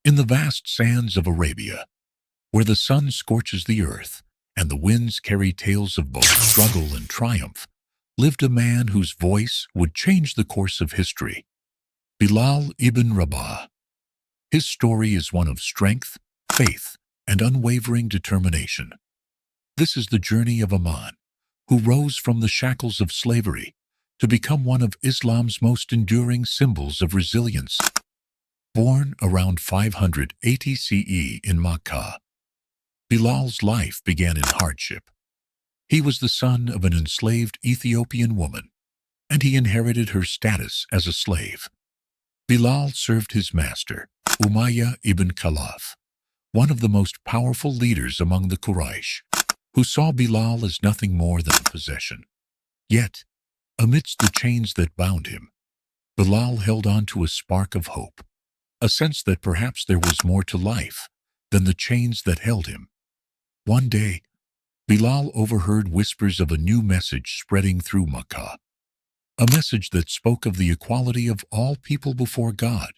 In the vast sands of Arabia, where the sun scorches the earth and the winds carry tales of both struggle and triumph, lived a man whose voice would change the course of history, Bilal ibn Rabah. His story is one of strength, faith, and unwavering determination. This is the journey of a man who rose from the shackles of slavery to become one of Islam's most enduring symbols of resilience. Born around 580 CE in Makkah, Bilal's life began in hardship. He was the son of an enslaved Ethiopian woman, and he inherited her status as a slave. Bilal served his master, Umayyah ibn Khalaf, one of the most powerful leaders among the Quraysh, who saw Bilal as nothing more than a possession. Yet, amidst the chains that bound him, Bilal held on to a spark of hope, a sense that perhaps there was more to life than the chains that held him. One day, Bilal overheard whispers of a new message spreading through Makkah, a message that spoke of the equality of all people before God.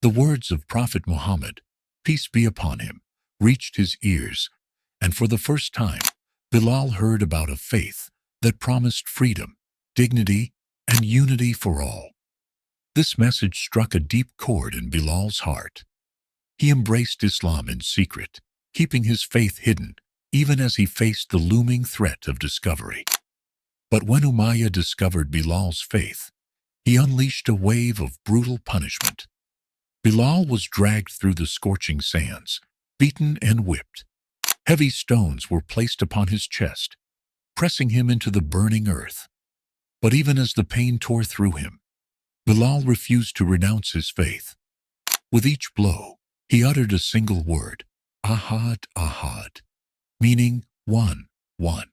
The words of Prophet Muhammad, peace be upon him, reached his ears, and for the first time, Bilal heard about a faith that promised freedom, dignity, and unity for all. This message struck a deep chord in Bilal's heart. He embraced Islam in secret, keeping his faith hidden, even as he faced the looming threat of discovery. But when Umayyah discovered Bilal's faith, he unleashed a wave of brutal punishment. Bilal was dragged through the scorching sands, beaten and whipped. Heavy stones were placed upon his chest, pressing him into the burning earth. But even as the pain tore through him, Bilal refused to renounce his faith. With each blow, he uttered a single word, Ahad, Ahad, meaning one, one.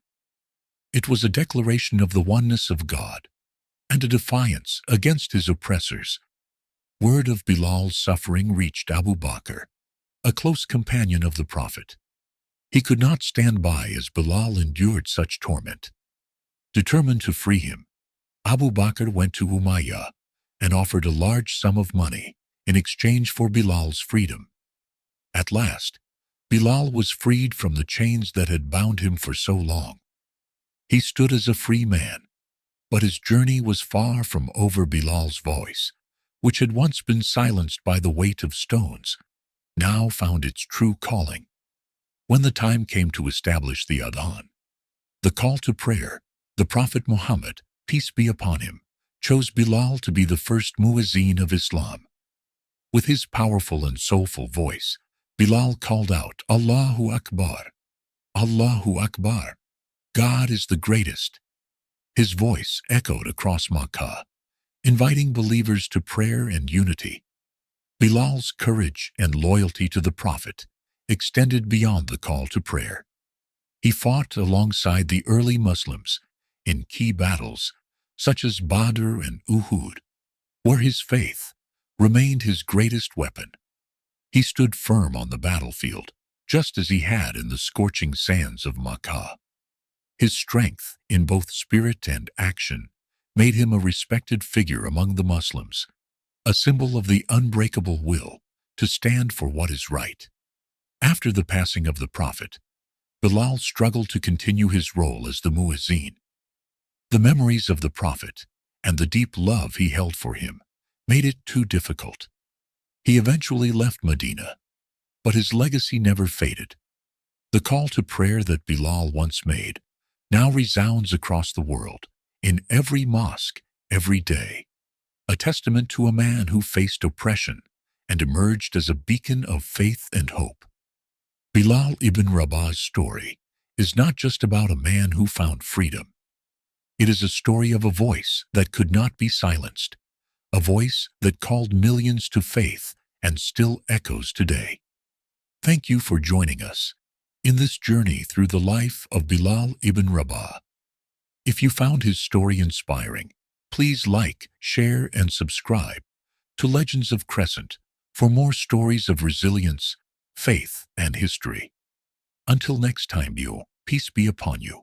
It was a declaration of the oneness of God and a defiance against his oppressors. Word of Bilal's suffering reached Abu Bakr, a close companion of the Prophet. He could not stand by as Bilal endured such torment. Determined to free him, Abu Bakr went to Umayyah and offered a large sum of money in exchange for Bilal's freedom. At last, Bilal was freed from the chains that had bound him for so long. He stood as a free man, but his journey was far from over. Bilal's voice, which had once been silenced by the weight of stones, now found its true calling. When the time came to establish the adhan, the call to prayer, the Prophet Muhammad, peace be upon him, chose Bilal to be the first Muezzin of Islam. With his powerful and soulful voice, Bilal called out, Allahu Akbar, Allahu Akbar, God is the greatest. His voice echoed across Makkah, inviting believers to prayer and unity. Bilal's courage and loyalty to the Prophet extended beyond the call to prayer. He fought alongside the early Muslims in key battles such as Badr and Uhud, where his faith remained his greatest weapon. He stood firm on the battlefield, just as he had in the scorching sands of Makkah. His strength in both spirit and action made him a respected figure among the Muslims, a symbol of the unbreakable will to stand for what is right. After the passing of the Prophet, Bilal struggled to continue his role as the Muezzin. The memories of the Prophet and the deep love he held for him made it too difficult. He eventually left Medina, but his legacy never faded. The call to prayer that Bilal once made now resounds across the world, in every mosque, every day, a testament to a man who faced oppression and emerged as a beacon of faith and hope. Bilal ibn Rabah's story is not just about a man who found freedom. It is a story of a voice that could not be silenced, a voice that called millions to faith and still echoes today. Thank you for joining us in this journey through the life of Bilal ibn Rabah. If you found his story inspiring, please like, share, and subscribe to Legends of Crescent for more stories of resilience, faith, and history. Until next time, peace be upon you.